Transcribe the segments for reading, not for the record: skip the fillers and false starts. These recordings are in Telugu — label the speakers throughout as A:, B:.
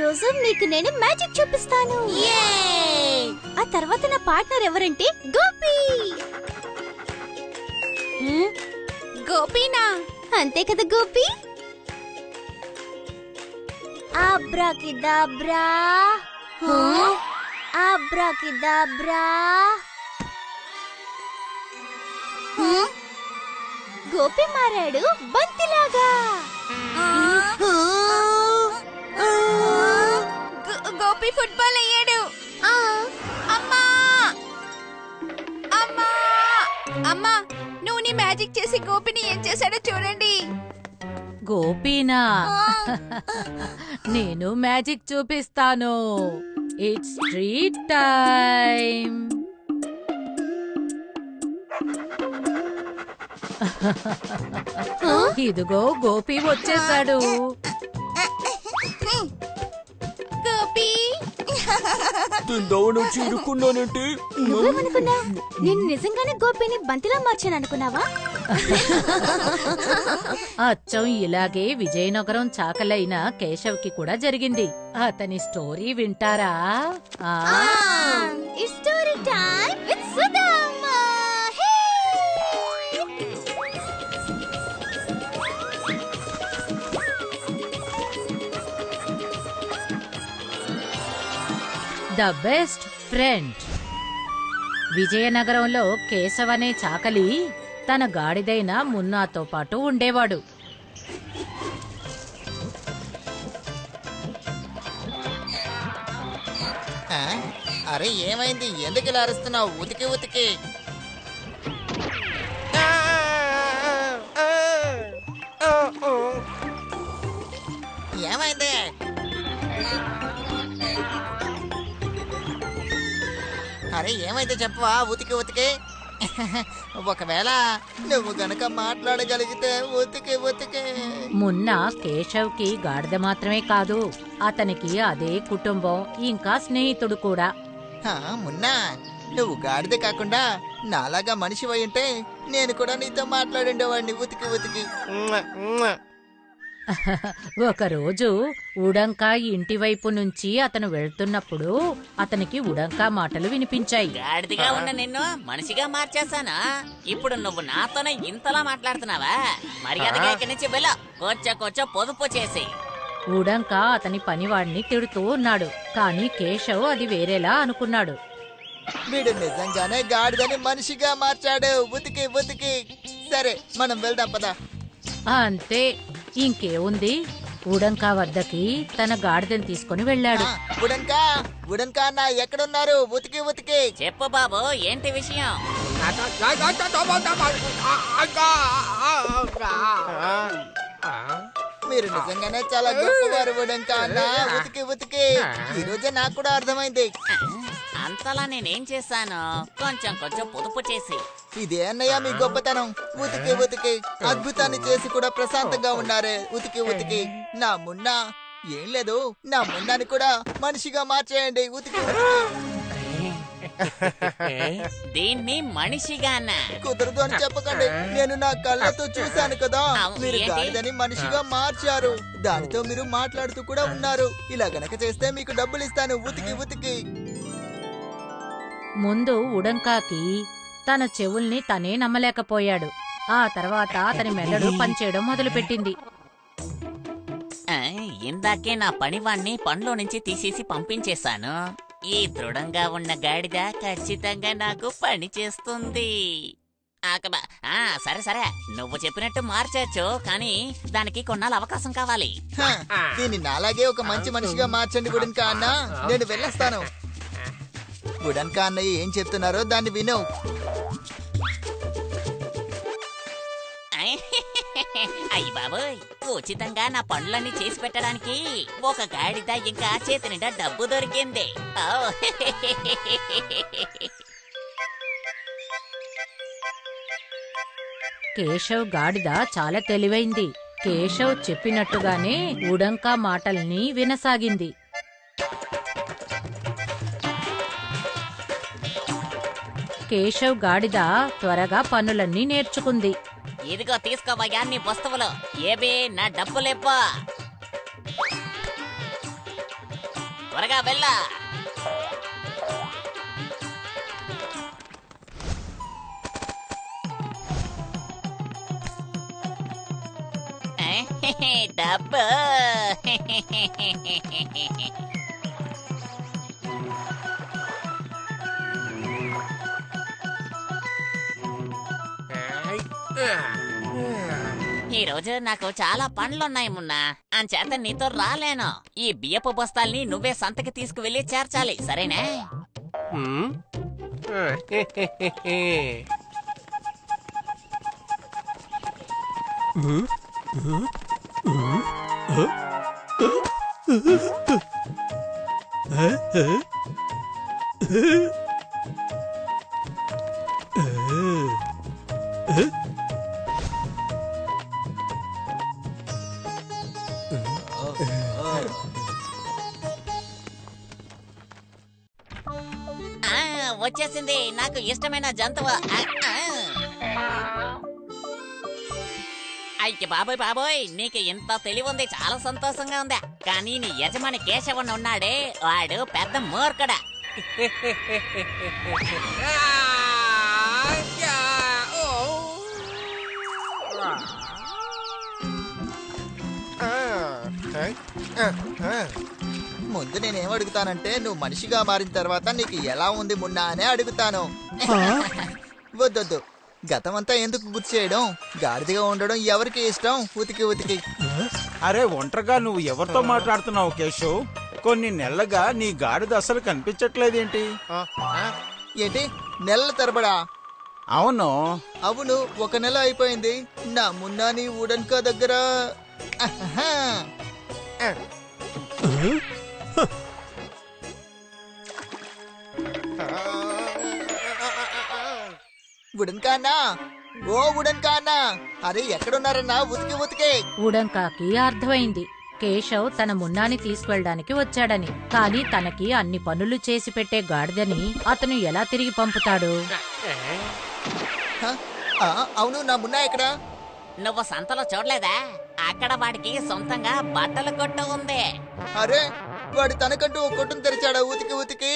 A: రోజు నీకు నేను మ్యాజిక్ చూపిస్తాను. ఆ తర్వాత నా పార్ట్నర్ ఎవరంటే గోపి. గోపీనా? అంతే కదా గోపి. ఆబ్రాకిడాబ్రా, ఆబ్రాకిడాబ్రా. గోపి మారాడు బంతిలాగా. గోపి ఫుట్బాల్ అయ్యాడు. అమ్మా అమ్మా అమ్మా, నువ్వు నీ మ్యాజిక్ చేసి గోపిని ఏం చేశాడో చూడండి.
B: గోపీనా? నేను మ్యాజిక్ చూపిస్తాను. It's treat time. ఇదిగో గోపి వచ్చేసాడు.
A: గోపి,
C: తిందామని వచ్చి ఇరుక్కున్నానంటే
A: నువ్వేమనుకున్నా? నేను నిజంగానే గోపిని బంతిలా మార్చాను అనుకున్నావా?
B: అచ్చం ఇలాగే విజయనగరం చాకలైన కేశవ్కి కూడా జరిగింది. అతని స్టోరీ వింటారా?
A: It's story time with Sudhamma.
B: The best friend. విజయనగరంలో కేశవ్ అనే చాకలి తన గాడిదైన మున్నాతో పాటు ఉండేవాడు.
D: అరే ఏమైంది? ఎందుకు ఇలా అరుస్తున్నావు? ఉతికి ఉతికి. ఏమైంది? అరే ఏమైంది చెప్పవా? ఉతికి ఉతికి. ఒకవేళ నువ్వు గనక మాట్లాడగలిగితే ఉతికి ఉతికి.
B: మున్నా కేశవ్కి గాడిద మాత్రమే కాదు, అతనికి అదే కుటుంబం, ఇంకా స్నేహితుడు కూడా.
D: మున్నా, నువ్వు గాడిద కాకుండా నాలాగా మనిషి అయి ఉంటే నేను కూడా నీతో మాట్లాడుండేవాడిని ఉతికి ఉతికి.
B: ఒకరోజు ఉడంకా ఇంటివైపు నుంచి అతను వెళ్తున్నప్పుడు అతనికి ఉడంకా మాటలు వినిపించాయి.
E: గాడిదిగా ఉన్న నిన్ను మనిషిగా మార్చేసానా? ఇప్పుడు నువ్వు నాతోనే ఇంతలా మాట్లాడుతున్నావా? మర్యాదగా ఇక్కడి నుంచి వెళ్ళ. కొంచెం పొదుపు చేసి.
B: ఉడంకా అతని పనివాడిని తిడుతూ ఉన్నాడు, కానీ కేశవ్ అది వేరేలా అనుకున్నాడు.
D: వీడు నిజంగానే గాడిదని మనిషిగా మార్చాడు ఉతికి ఉతికి. సరే మనం వెళ్దాం పదా.
B: అంతే, ఇంకేముంది, ఉడంకా వద్దకి తన గాడిదని తీసుకుని వెళ్ళాడు.
D: ఉడంకా, ఉడంకా అన్న ఎక్కడున్నారు? ఉతికి ఉతికి.
E: చెప్పు బాబు, ఏంటి విషయం?
D: మీరు నిజంగానే చాలా గొప్పవారు ఉడంకా అన్న. ఉతికి ఉతికి. ఈ రోజే నాకు కూడా అర్థమైంది.
E: అంతలా నేనేం చేశాను? కొంచెం పొదుపు చేసి.
D: ఇదే అన్నయ్య మీ గొప్పతనం. ఉతికి ఉతికి అద్భుతాన్ని చేసి కూడా ప్రశాంతంగా ఉన్నారే ఉతికి ఉతికి. నా మున్నా ఏం లేదు, నా మున్నాని కూడా మనిషిగా మార్చేయండి ఉతికి ఉతికి.
E: దీన్ని మనిషిగానా?
D: కుదరదు అని చెప్పకండి, నేను నా కళ్ళతో చూశాను కదా. మీరు గాడిదని మనిషిగా మార్చారు, దానితో మీరు మాట్లాడుతూ కూడా ఉన్నారు. ఇలా గనక చేస్తే మీకు డబ్బులు ఇస్తాను ఉతికి ఉతికి.
B: ముందు ఉడంకాకి తన చెవుల్ని తనే నమ్మలేకపోయాడు. ఆ తర్వాత అతని మెదడు పనిచేయడం మొదలుపెట్టింది.
E: ఇందాకే నా పనివాణ్ణి పనిలో నుంచి తీసేసి పంపించేశాను. ఈ దృఢంగా ఉన్న గాడిద ఖచ్చితంగా నాకు పని చేస్తుంది. సరే, నువ్వు చెప్పినట్టు మార్చచ్చు, కానీ దానికి కొన్నాళ్ళు అవకాశం కావాలి.
D: దీన్ని నాలాగే ఒక మంచి మనిషిగా మార్చండి గుడన్కా అన్న. నేను వెళ్ళొస్తాను. గుడన్కా అన్నయ్య ఏం చెప్తున్నారో దాన్ని విను.
E: అయ్యి బాబోయ్, ఉచితంగా నా పనులన్నీ చేసి పెట్టడానికి ఒక గాడిద ఇంకా చేతి నిండా డబ్బు దొరికింది.
B: కేశవ్ గాడిద చాలా తెలివైంది. కేశవ్ చెప్పినట్టుగానే ఉడంకా మాటల్ని వినసాగింది. కేశవ్ గాడిద త్వరగా పనులన్నీ నేర్చుకుంది.
E: ఇదిగో తీసుకోవయ్యా నీ వస్తువులు. ఏబే నా డబ్బులేపో. త్వరగా వెళ్ళా. డబ్బు. ఈ రోజు నాకు చాలా పనులున్నాయి మున్నా, అంచేత నీతో రాలేను. ఈ బియ్యపు బస్తాల్ని నువ్వే సంతకి తీసుకువెళ్ళి చేర్చాలి, సరేనా? వచ్చేసింది నాకు ఇష్టమైన జంతువు. అయ్య బాబోయ్ బాబోయ్, నీకు ఎంత తెలివి ఉంది, చాలా సంతోషంగా ఉందా. కానీ నీ యజమాని కేశవన్ ఉన్నాడే, వాడు పెద్ద మూర్ఖడా.
D: ముందు నేనేం అడుగుతానంటే, నువ్వు మనిషిగా మారిన తర్వాత నీకు ఎలా ఉంది మున్నా అనే అడుగుతాను. వద్దొద్దు, గతమంతా ఎందుకు గుర్తు చేయడం? గాడిదగా ఉండడం ఎవరికి ఇష్టం? ఉతికి ఉతికి.
C: అరే ఒంటరిగా నువ్వు ఎవరితో మాట్లాడుతున్నావు కేశవ్? కొన్ని నెలలుగా నీ గాడిద అసలు కనిపించట్లేదేంటి?
D: ఏంటి నెలల తరబడా?
C: అవును.
D: అవును, 1 నెల అయిపోయింది. నా మున్నా నీ ఉడన్కా దగ్గర. ఉడన్కానా, ఓ ఉడన్కానా, అరే ఎక్కడున్నారన్నా? ఉతికి ఉతికి.
B: ఉడంకాకి అర్థమైంది కేశవ్ తన మున్నాని తీసుకెళ్ళడానికి వచ్చాడని. కాని తనకి అన్ని పనులు చేసి పెట్టే గాడిదని అతను ఎలా తిరిగి పంపుతాడు?
D: అవును, నా మున్నా ఎక్కడా?
E: నువ్వు సంతలో చూడలేదా? అక్కడ వాడికి సొంతంగా బట్టల కొట్టు ఉంది.
D: అరే, వాడు తనకంటూ ఒక కొట్టును తెరిచాడా? ఉతికి ఉతికి.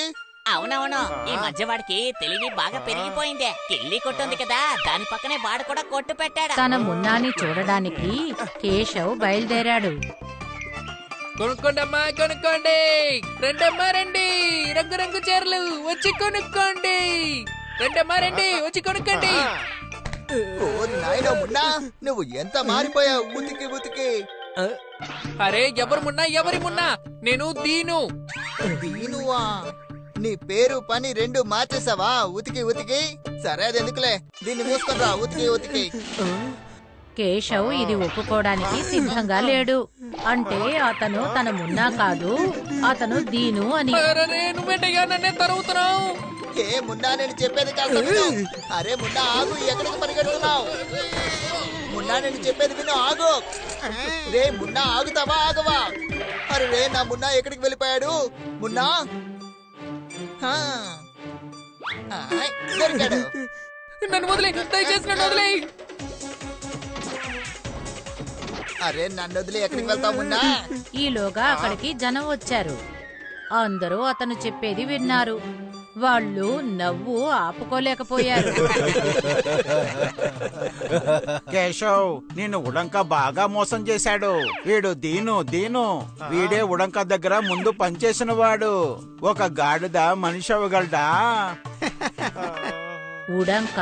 E: అవునవును, ఈ మధ్య వాడికి తెలివి బాగా పెరిగిపోయిందే. కిల్లి కొట్టుంది కదా, దాని పక్కనే వాడు కూడా కొట్టు పెట్టాడు.
B: తన మున్నాని చూడడానికి కేశవ్ బయలుదేరాడు.
F: కొనుక్కోండమ్మా కొనుక్కోండి, రెండమ్మా రండి, రంగురంగు చీరలు వచ్చి కొనుక్కోండి, రెండమ్మా రండి వచ్చి కొనుక్కోండి.
D: ఓ నాయనా మున్నా, నువ్వు ఎంత మారిపోయావు! ఉతికి ఉతికి.
F: అరే ఎవరు మున్నా, ఎవరి మున్నా? నేను దీను.
D: దీనువా? నీ పేరు పని 2 మార్చేసావా? ఉతికి ఉతికి. సరే, అది ఎందుకులే, దీన్ని మూసుకొనిరా. ఉతికి ఉతికి.
B: కేశవ్ ఇది ఒప్పుకోవడానికి సిద్ధంగా లేడు. అంటే అతను తన మున్నా కాదు, అతను దీను అని.
F: నువ్వేంటయ్యా నన్నే తరుగుతున్నావు?
D: ఏ మున్నా, నేను చెప్పేది కాస్త విను. అరే మున్నా ఆగు, ఎక్కడికి పరిగెడుతున్నావు? మున్నా, నేను చెప్పేది విను, ఆగు. రే మున్నా, ఆగుతావా ఆగవా? అరే రే, నా మున్నా ఎక్కడికి వెళ్ళిపోయాడు? మున్నా దొరికాడు.
F: నన్ను వదిలే, దయచేసి నన్ను వదిలే.
D: అరే నన్ను వదిలి ఎక్కడికి వెళ్తావు మున్నా?
B: ఈలోగా అక్కడికి జనం వచ్చారు. అందరూ అతను చెప్పేది విన్నారు. వాళ్ళు నవ్వు ఆపుకోలేకపోయారు.
C: కేశవ్, నిన్ను ఉడంక బాగా మోసం చేశాడు. వీడు దీను దీను. వీడే ఉడంక దగ్గర ముందు పనిచేసిన వాడు. ఒక గాడిద మనిషి అవ్వగలడా?
B: ఉడంక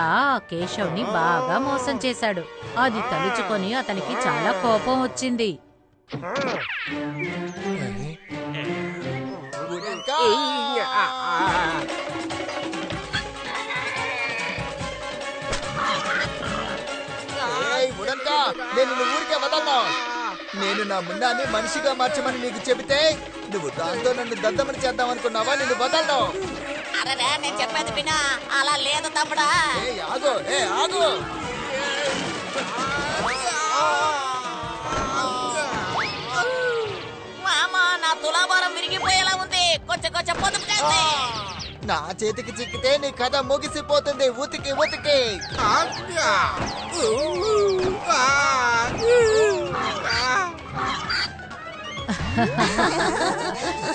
B: కేశవ్ని బాగా మోసం చేశాడు. అది తలుచుకొని అతనికి చాలా కోపం వచ్చింది.
D: నేను ఊరికే వదలను. నేను నా మున్నాని మనిషిగా మార్చమని నీకు చెబితే నువ్వు దాంతో నన్ను దద్దమని చేద్దాం అనుకున్నావా? నిన్ను వదలను.
E: అరే నేను చెప్పేది వినా. అలా లేదు తమ్ముడా.
D: ఆగు, ఆగు.
E: మామా, నా తులాభారం విరిగిపోయేలా ఉంది. కొంచెం కొంచెం పొదుపు చేస్తే.
D: నా చేతికి చిక్కితే నీ కథ ముగిసిపోతుంది. ఉతికి ఉతికి.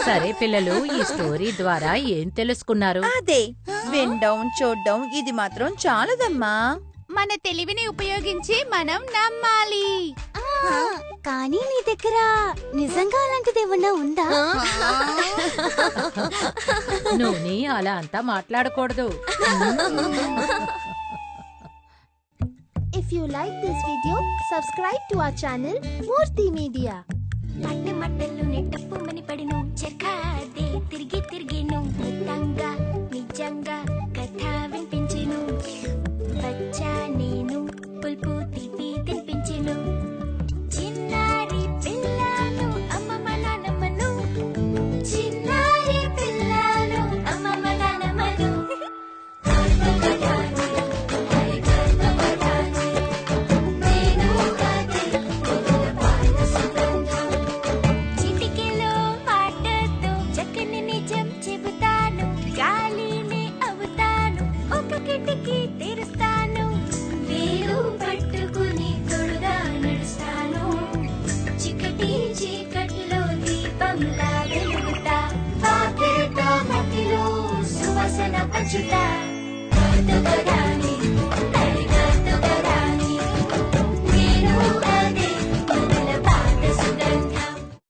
B: సరే పిల్లలు, ఈ స్టోరీ ద్వారా ఏం తెలుసుకున్నారు?
G: అదే వినడం చూడడం ఇది మాత్రం చాలదమ్మా.
A: మన తెలివిని ఉపయోగించి మనం నమ్మాలి. కానీ నీ దగ్గర నిజంగా అలాంటిది ఏమన్నా ఉందా?
B: నువ్వు అలా అంతా మాట్లాడకూడదు.
H: If you like this video, subscribe to our channel Murthy Media.
A: పట్టు మట్టలు నెట్టప్పు మని పడిను చెక్కాదే తిరిగి తిరిగిను నిజంగా నిజంగా కథ వినిపించెను. వచ్చా నేను పుల్పు తీపి తినిపించెను. చిన్నారి పిల్లను అమ్మమ్మ నానమ్మను, చిన్నారి పిల్లను అమ్మమ్మ నానమ్మను. చిటికెలో మాటతో చక్కని నిజం చెబుతాను. గాలిని అవుతాను, ఒక కిటికీ తెరుస్తాను. వేలు పట్టుకుని తోడుగా నడుస్తాను. చికటి చీకట్లో దీపంలా వెలుగుతా. వాకిట మట్టిలో సువాసన పంచుతా.